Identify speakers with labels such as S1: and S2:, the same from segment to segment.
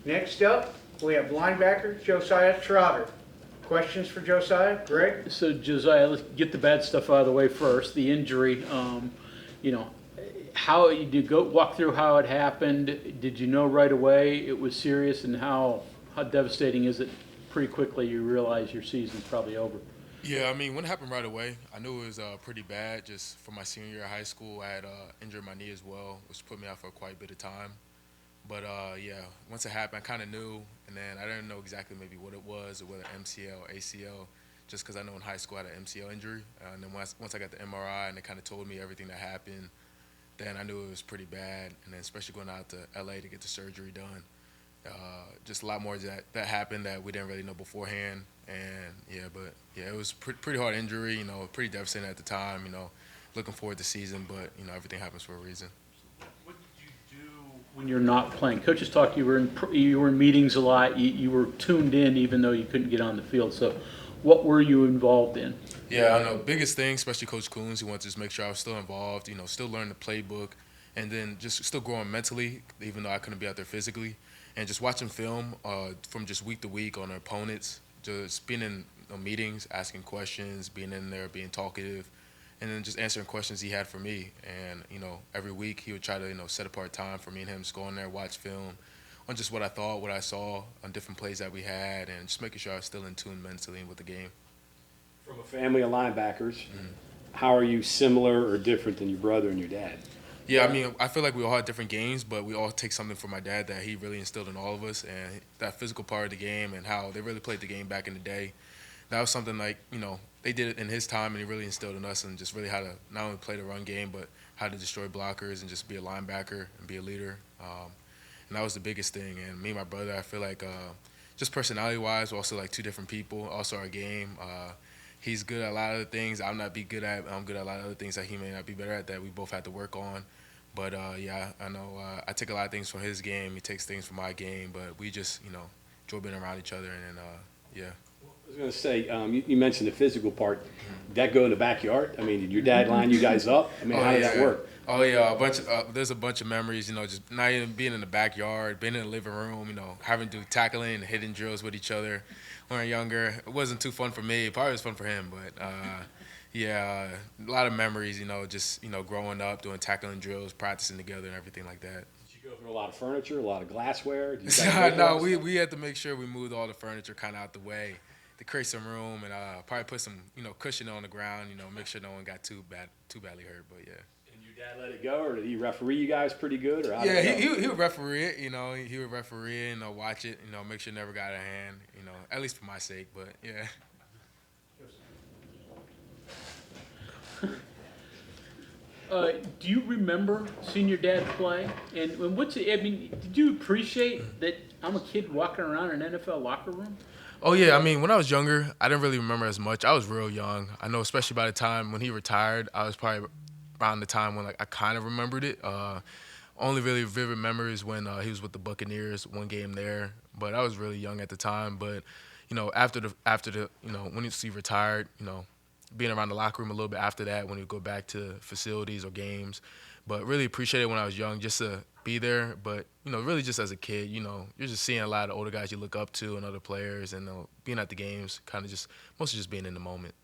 S1: Next up, we have linebacker Josiah Trotter. Questions for Josiah? Greg?
S2: So Josiah, let's get the bad stuff out of the way first. The injury, you know, how you did go walk through how it happened. Did you know right away it was serious, and how devastating is it? Pretty quickly you realize your season's probably over.
S3: Yeah, I mean, when it happened right away, I knew it was pretty bad. Just for my senior year of high school, I had injured my knee as well, which put me out for quite a bit of time. But yeah, once it happened, I kind of knew, and then I didn't know exactly maybe what it was or whether MCL or ACL, just because I know in high school I had an MCL injury. And then once I got the MRI and they kind of told me everything that happened, then I knew it was pretty bad. And then especially going out to LA to get the surgery done, just a lot more that happened that we didn't really know beforehand. And yeah, it was pretty hard injury. Pretty devastating at the time. Looking forward to the season, but everything happens for a reason.
S2: What did you do when you're not playing? Coaches talk you were in meetings a lot. You were tuned in even though you couldn't get on the field. So, what were you involved in?
S3: Yeah, I know. Biggest thing, especially Coach Coons, he wanted to just make sure I was still involved. Still learning the playbook, and then just still growing mentally, even though I couldn't be out there physically, and just watching film from just week to week on our opponents, just being in meetings, asking questions, being in there, being talkative, and then just answering questions he had for me. And every week he would try to set apart time for me and him, just go in there, watch film on just what I thought, what I saw on different plays that we had, and just making sure I was still in tune mentally with the game.
S4: From a family of linebackers, how are you similar or different than your brother and your dad?
S3: Yeah, I mean, I feel like we all had different games, but we all take something from my dad that he really instilled in all of us, and that physical part of the game and how they really played the game back in the day. That was something like, they did it in his time, and he really instilled in us, and just really how to not only play the run game, but how to destroy blockers and just be a linebacker and be a leader. And that was the biggest thing. And me and my brother, I feel like just personality-wise, we're also like two different people. Also our game. He's good at a lot of the things I'm not be good at. I'm good at a lot of other things that he may not be better at that we both had to work on. But, yeah, I know I take a lot of things from his game. He takes things from my game. But we just, enjoy being around each other. And, yeah.
S4: I was going to say, you mentioned the physical part. Did that go in the backyard? I mean, did your dad line you guys up? I mean, how did that work?
S3: Oh yeah, there's a bunch of memories. Just not even being in the backyard, being in the living room. Having to do tackling and hitting drills with each other when we were younger. It wasn't too fun for me. Probably was fun for him, but yeah, a lot of memories. Just growing up, doing tackling drills, practicing together, and everything like that.
S4: Did you go through a lot of furniture, a lot of glassware?
S3: No, we had to make sure we moved all the furniture kind of out the way to create some room, and probably put some cushion on the ground. Make sure no one got too badly hurt. But yeah.
S4: Dad let it go, or did he referee you guys pretty good? Or
S3: yeah, he would referee it. He would referee it and watch it. Make sure it never got out of hand. At least for my sake. But yeah.
S2: Do you remember seeing your dad play? And did you appreciate that I'm a kid walking around an NFL locker room?
S3: Oh, yeah. I mean, when I was younger, I didn't really remember as much. I was real young. I know, especially by the time when he retired, I was probably around the time when I kind of remembered it. Only really vivid memories when he was with the Buccaneers, one game there. But I was really young at the time. But after the when he retired, being around the locker room a little bit after that, when he would go back to facilities or games. But really appreciated when I was young just to be there. But really just as a kid, you're just seeing a lot of older guys you look up to and other players, and being at the games, kind of just mostly just being in the moment.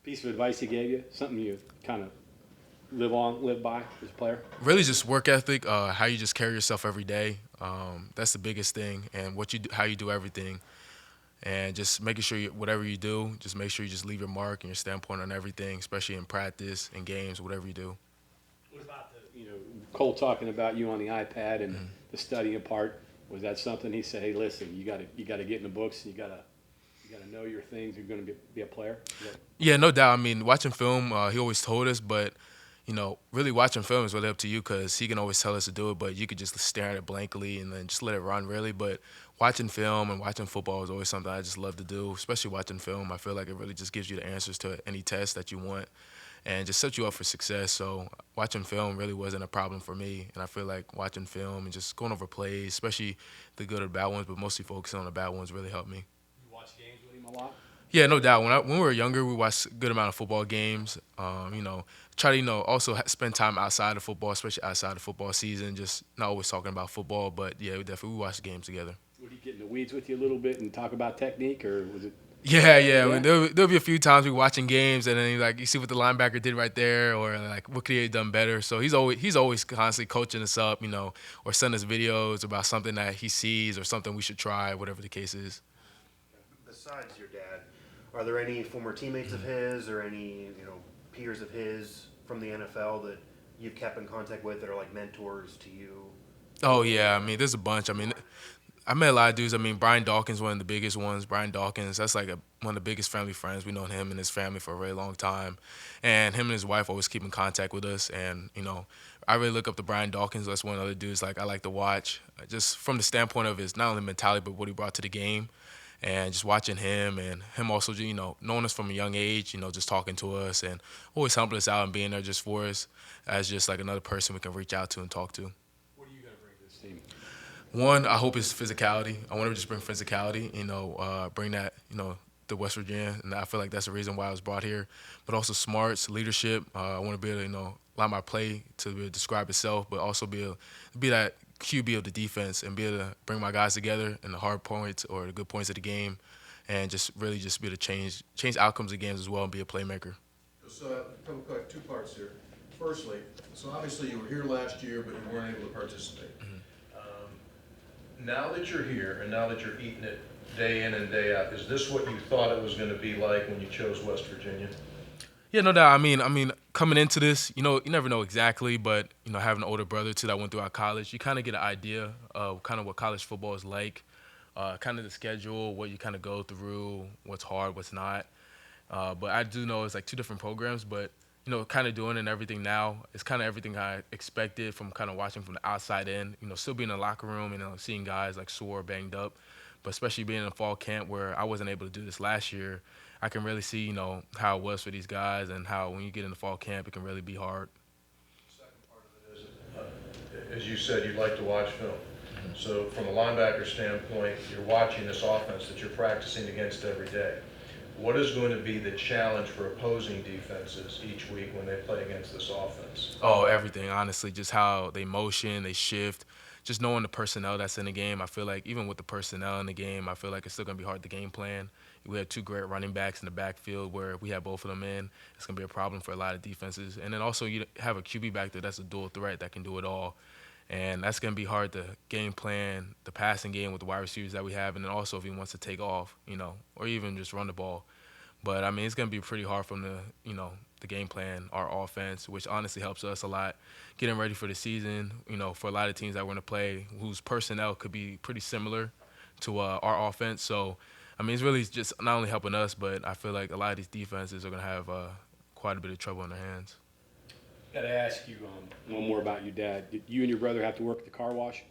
S4: Piece of advice he gave you, something you kind of live by as a player?
S3: Really just work ethic, how you just carry yourself every day. That's the biggest thing, and how you do everything. And just making sure whatever you do, just make sure you just leave your mark and your standpoint on everything, especially in practice, in games, whatever you do.
S4: What about Cole talking about you on the iPad and the studying part? Was that something he said, hey, listen, you got to get in the books, and you got to know your things, you're going to be a player?
S3: Yeah, no doubt. I mean, watching film, he always told us, but really watching film is really up to you, because he can always tell us to do it, but you could just stare at it blankly and then just let it run, really. But watching film and watching football is always something I just love to do, especially watching film. I feel like it really just gives you the answers to any test that you want and just sets you up for success. So watching film really wasn't a problem for me, and I feel like watching film and just going over plays, especially the good or bad ones, but mostly focusing on the bad ones, really helped me.
S4: You watch games with him a lot?
S3: Yeah, no doubt. When we were younger, we watched a good amount of football games. Try to also spend time outside of football, especially outside of football season. Just not always talking about football, but yeah, we watched games together.
S4: get in the weeds with you a little bit and talk about technique, or was it?
S3: Yeah. I mean, there'll be a few times we watching games and then like you see what the linebacker did right there, or like what could he have done better. So he's always constantly coaching us up, or sending us videos about something that he sees or something we should try, whatever the case is.
S5: Besides your dad, are there any former teammates of his or any peers of his from the NFL that you've kept in contact with that are like mentors to you?
S3: Oh yeah, I mean, there's a bunch. I mean, I met a lot of dudes. I mean, Brian Dawkins, one of the biggest ones. Brian Dawkins, that's like one of the biggest family friends. We've known him and his family for a very long time. And him and his wife always keep in contact with us. And, I really look up to Brian Dawkins. That's one of the other dudes like I like to watch, just from the standpoint of his not only mentality, but what he brought to the game. And just watching him and him also, knowing us from a young age, just talking to us and always helping us out and being there just for us as just like another person we can reach out to and talk to.
S4: What are you going to bring to this team?
S3: One, I hope is physicality. I want to just bring physicality, bring that, to West Virginia. And I feel like that's the reason why I was brought here. But also smarts, leadership. I want to be able to, allow my play to be able to describe itself, but also be that QB of the defense and be able to bring my guys together in the hard points or the good points of the game and just really just be able to change outcomes of games as well and be a playmaker.
S6: So two parts here. Firstly, so obviously you were here last year, but you weren't able to participate. Now that you're here and now that you're eating it day in and day out, is this what you thought it was going to be like when you chose West Virginia?
S3: Yeah, no doubt. I mean, coming into this, you never know exactly, but having an older brother too that went throughout college, you kind of get an idea of kind of what college football is like, kind of the schedule, what you kind of go through, what's hard, what's not. But I do know it's like two different programs, but kind of doing it and everything now, it's kind of everything I expected from kind of watching from the outside in. Still being in the locker room, seeing guys like sore, banged up, but especially being in a fall camp where I wasn't able to do this last year. I can really see, how it was for these guys and how when you get into fall camp, it can really be hard.
S6: The second part of it is, as you said, you'd like to watch film. So from a linebacker standpoint, you're watching this offense that you're practicing against every day. What is going to be the challenge for opposing defenses each week when they play against this offense?
S3: Oh, everything, honestly, just how they motion, they shift, just knowing the personnel that's in the game. I feel like even with the personnel in the game, I feel like it's still going to be hard to game plan. We have two great running backs in the backfield where we have both of them in. It's going to be a problem for a lot of defenses. And then also you have a QB back there that's a dual threat that can do it all. And that's going to be hard to game plan the passing game with the wide receivers that we have. And then also if he wants to take off, or even just run the ball. But, I mean, it's going to be pretty hard from the game plan, our offense, which honestly helps us a lot, getting ready for the season, for a lot of teams that we're going to play whose personnel could be pretty similar to our offense. So, I mean, it's really just not only helping us, but I feel like a lot of these defenses are going to have quite a bit of trouble in their hands.
S4: Got to ask you one more about your dad. Did you and your brother have to work at the car wash?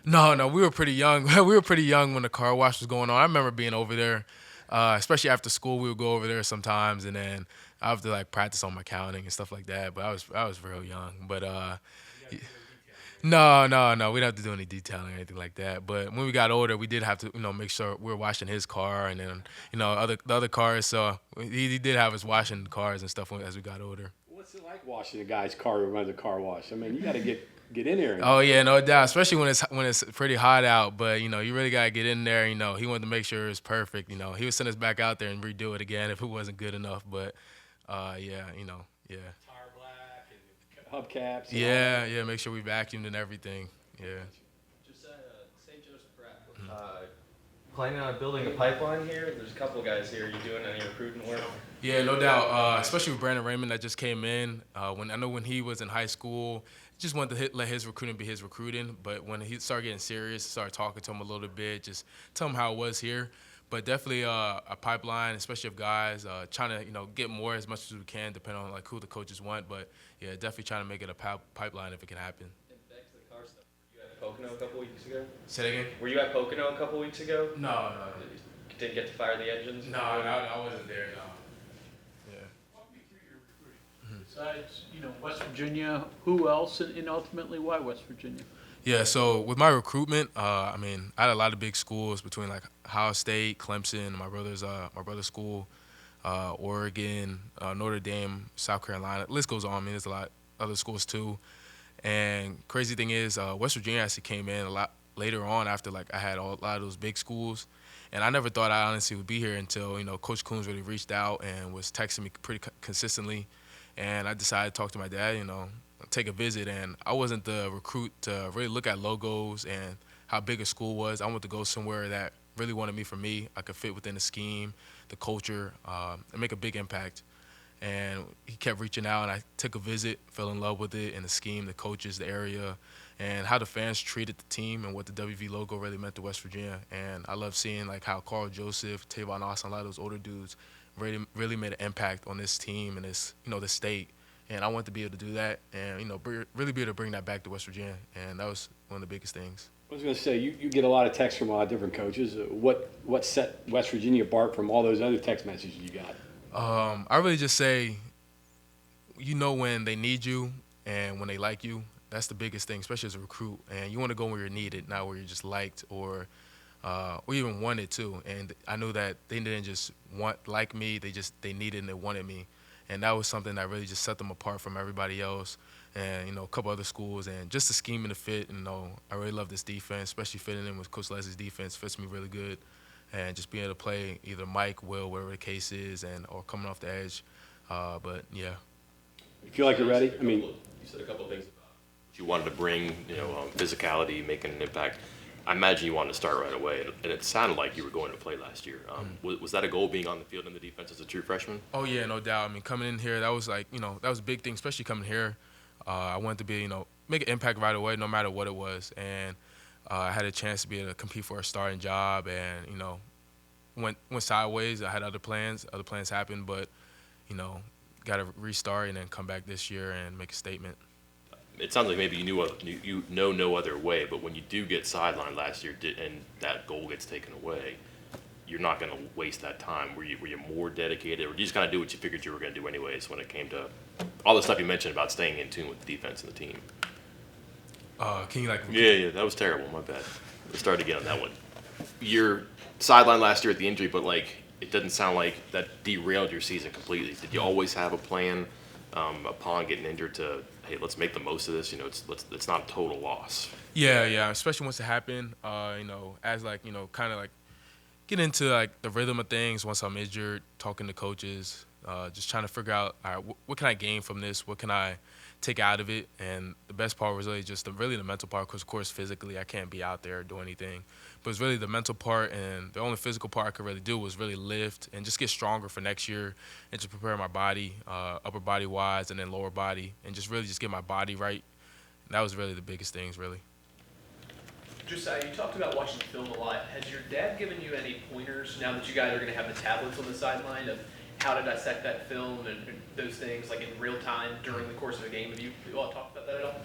S3: No, we were pretty young. We were pretty young when the car wash was going on. I remember being over there, especially after school. We would go over there sometimes, and then I have to like practice on my counting and stuff like that. But I was real young. But no, we didn't have to do any detailing or anything like that. But when we got older, we did have to make sure we were washing his car and then the other cars. So he did have us washing cars and stuff as we got older.
S4: What's it like washing a guy's car who runs a car wash? I mean, you got to get in there.
S3: Oh yeah, no doubt. Especially when it's pretty hot out. But you really gotta get in there. He wanted to make sure it was perfect. He would send us back out there and redo it again if it wasn't good enough. But yeah.
S4: Tire black and hubcaps.
S3: Yeah. Make sure we vacuumed and everything. Yeah.
S7: Josiah, St. Joseph Prep. Planning on building a pipeline here? There's a couple guys here. Are you doing any recruiting work?
S3: Yeah, no doubt. Especially with Brandon Raymond that just came in. When he was in high school, just wanted to let his recruiting be his recruiting. But when he started getting serious, started talking to him a little bit, just tell him how it was here. But definitely a pipeline, especially of guys trying to get more as much as we can, depending on like who the coaches want. But yeah, definitely trying to make it a pipeline if it can happen.
S7: And back to the car stuff. Were you at Pocono a couple weeks ago?
S3: Say that again?
S7: Were you at Pocono a couple weeks ago?
S3: No.
S7: Didn't get to fire the engines?
S3: No, I wasn't there. No. Yeah.
S2: Walk me through your recruiting. Besides, West Virginia, who else, and ultimately why West Virginia?
S3: Yeah, so with my recruitment, I had a lot of big schools between like Ohio State, Clemson, my brother's school, Oregon, Notre Dame, South Carolina. The list goes on. There's a lot of other schools too. And crazy thing is, West Virginia actually came in a later on after like I had a lot of those big schools. And I never thought I honestly would be here until, Coach Coons really reached out and was texting me pretty consistently. And I decided to talk to my dad, take a visit. And I wasn't the recruit to really look at logos and how big a school was. I wanted to go somewhere that really wanted me for me. I could fit within the scheme, the culture, and make a big impact. And he kept reaching out, and I took a visit, fell in love with it, and the scheme, the coaches, the area, and how the fans treated the team and what the WV logo really meant to West Virginia. And I love seeing like how Carl Joseph, Tavon Austin, a lot of those older dudes really made an impact on this team and this, the state. And I wanted to be able to do that and, really be able to bring that back to West Virginia. And that was one of the biggest things.
S4: I was going to say, you get a lot of texts from a lot of different coaches. What set West Virginia apart from all those other text messages you got?
S3: I really just say, when they need you and when they like you. That's the biggest thing, especially as a recruit. And you want to go where you're needed, not where you're just liked or even wanted to. And I knew that they didn't just like me; they needed and they wanted me. And that was something that really just set them apart from everybody else. And a couple other schools, and just the scheme and the fit. I really love this defense, especially fitting in with Coach Leslie's defense. Fits me really good, and just being able to play either Mike, Will, whatever the case is, or coming off the edge. But yeah.
S4: You feel like you're ready? I mean,
S8: you said a couple of things about what you wanted to bring, physicality, making an impact. I imagine you wanted to start right away, and it sounded like you were going to play last year. Was that a goal, being on the field in the defense as a true freshman?
S3: Oh yeah, no doubt. I mean, coming in here, that was like, that was a big thing, especially coming here. I wanted to be, make an impact right away, no matter what it was. And I had a chance to be able to compete for a starting job, and went sideways. I had other plans. Other plans happened, but got to restart and then come back this year and make a statement.
S8: It sounds like maybe you know no other way, but when you do get sidelined last year and that goal gets taken away, you're not going to waste that time. Were you more dedicated, or did you just kind of do what you figured you were going to do anyways when it came to all the stuff you mentioned about staying in tune with the defense and the team?
S3: Can you
S8: Yeah, that was terrible. My bad. Let's start again on that one. You're sidelined last year at the injury, but it doesn't sound like that derailed your season completely. Did you always have a plan upon getting injured to, hey, let's make the most of this? It's not a total loss.
S3: Yeah. Especially once it happened. As kind of get into the rhythm of things once I'm injured, talking to coaches, just trying to figure out, all right, what can I gain from this? What can I take out of it? And the best part was really just the mental part, because of course physically I can't be out there or do anything. But it's really the mental part, and the only physical part I could really do was really lift and just get stronger for next year and just prepare my body, upper body wise and then lower body, and just really just get my body right. And that was really the biggest things, really.
S9: Josiah, you talked about watching film a lot. Has your dad given you any pointers now that you guys are going to have the tablets on the sideline of how to dissect that film and those things in real time during the course of a game? Have you all talked about that at all?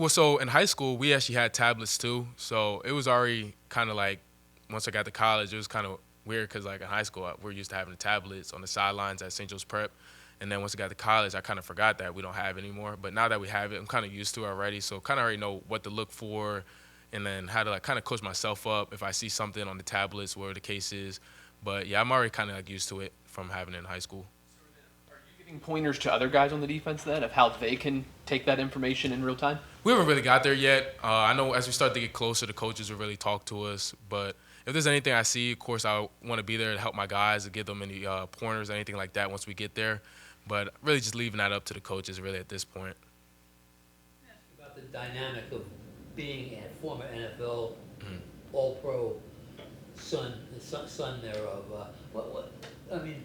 S3: So in high school, we actually had tablets too. So it was already kind of once I got to college, it was kind of weird because in high school, we're used to having the tablets on the sidelines at St. Joe's Prep. And then once I got to college, I kind of forgot that we don't have it anymore. But now that we have it, I'm kind of used to it already. So kind of already know what to look for and then how to kind of coach myself up if I see something on the tablets, whatever the case is. But yeah, I'm already kind of used to it from having it in high school.
S9: Are you giving pointers to other guys on the defense then of how they can take that information in real time?
S3: We haven't really got there yet. I know as we start to get closer, the coaches will really talk to us. But if there's anything I see, of course, I want to be there to help my guys, to give them any pointers, anything like that once we get there. But really just leaving that up to the coaches really at this point.
S10: Ask about the dynamic of being a former NFL All-Pro son thereof. I mean,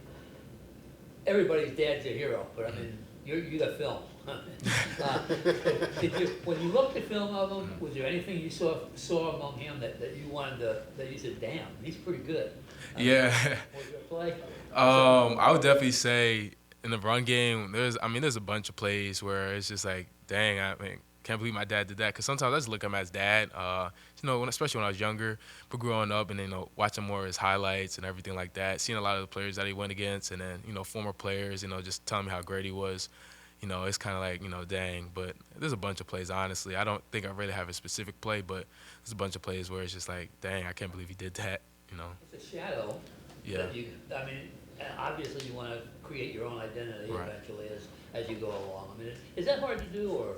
S10: everybody's dad's a hero, but I mean, you got film. When you looked at film of him, was there anything you saw among him that you wanted that you said, damn, he's pretty good?
S3: Yeah.
S10: Was there a play?
S3: I would definitely say in the run game, there's a bunch of plays where it's just dang, I mean, can't believe my dad did that. Because sometimes I just look at him as dad, especially when I was younger, but growing up and then, watching more of his highlights and everything like that, seeing a lot of the players that he went against and then, former players, just telling me how great he was, it's kind of dang. But there's a bunch of plays, honestly. I don't think I really have a specific play, but there's a bunch of plays where it's just dang, I can't believe he did that,
S10: It's a shadow.
S3: Yeah.
S10: Obviously you want to create your own identity
S3: Right.
S10: eventually as you go along. I mean, is that hard to do, or,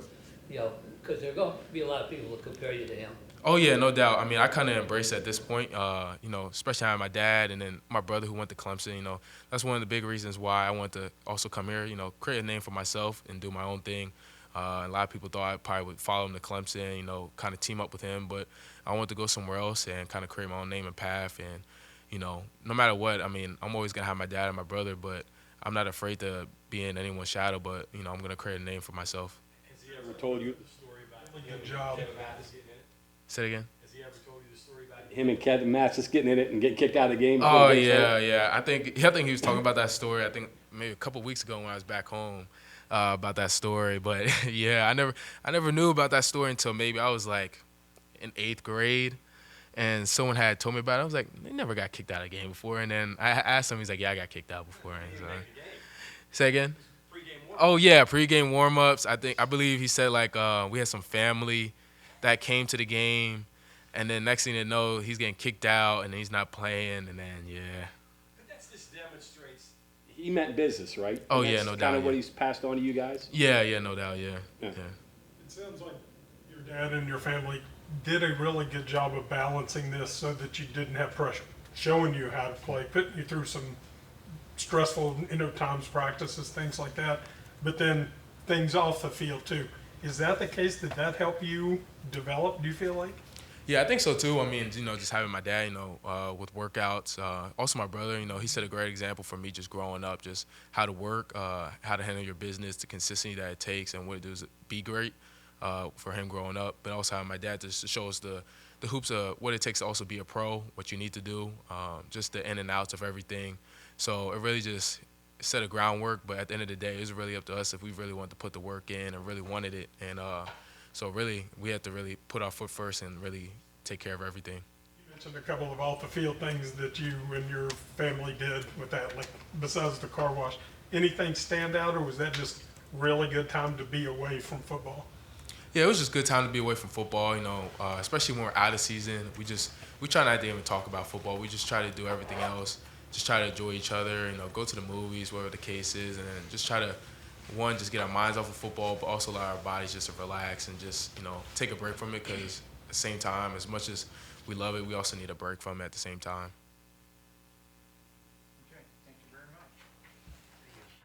S10: because there are going to be a lot of people who compare you to him?
S3: Oh yeah, no doubt. I mean, I kind of embrace it at this point. You know, especially having my dad and then my brother who went to Clemson. You know, that's one of the big reasons why I wanted to also come here. You know, create a name for myself and do my own thing. A lot of people thought I probably would follow him to Clemson. You know, kind of team up with him, but I wanted to go somewhere else and kind of create my own name and path. And you know, no matter what, I mean, I'm always gonna have my dad and my brother, but I'm not afraid to be in anyone's shadow. But you know, I'm gonna create a name for myself.
S4: Has he ever told you the story about
S11: Really
S4: him
S11: good job.
S4: and Kevin Mathis getting in it?
S3: Say it again.
S4: Has he ever told you the story about him and Kevin Mathis getting in it and getting kicked out of the game?
S3: Oh yeah. I think he was talking about that story. I think maybe a couple weeks ago when I was back home about that story. But yeah, I never knew about that story until maybe I was like in 8th grade, and someone had told me about it. I was like, they never got kicked out of the game before. And then I asked him, he's like, yeah, I got kicked out before. And so, say again. Oh yeah, pregame warm-ups. I believe he said like we had some family that came to the game, and then next thing you know, he's getting kicked out and he's not playing, and then yeah.
S4: But that just demonstrates he meant business, right?
S3: Oh,
S4: And
S3: yeah,
S4: that's
S3: no
S4: kind
S3: doubt,
S4: of what
S3: yeah.
S4: he's passed on to you guys.
S3: Yeah, no doubt, yeah.
S4: Yeah.
S11: It sounds like your dad and your family did a really good job of balancing this so that you didn't have pressure, showing you how to play, putting you through some stressful, times, practices, things like that, but then things off the field too. Is that the case? Did that help you develop, do you feel like?
S3: Yeah, I think so too. I mean, just having my dad, with workouts. Also my brother, he set a great example for me just growing up, just how to work, how to handle your business, the consistency that it takes, and what it does to be great for him growing up. But also having my dad just to show us the hoops of what it takes to also be a pro, what you need to do, just the in and outs of everything. So it really just set a groundwork, but at the end of the day, it was really up to us if we really wanted to put the work in and really wanted it. And so really, we had to really put our foot first and really take care of everything.
S11: You mentioned a couple of off the field things that you and your family did with that, like besides the car wash. Anything stand out, or was that just really good time to be away from football?
S3: Yeah, it was just a good time to be away from football, especially when we're out of season. We try not to even talk about football. We just try to do everything else. Just try to enjoy each other, go to the movies, whatever the case is, and then just try to, one, just get our minds off of football, but also allow our bodies just to relax and just, take a break from it, because at the same time, as much as we love it, we also need a break from it at the same time.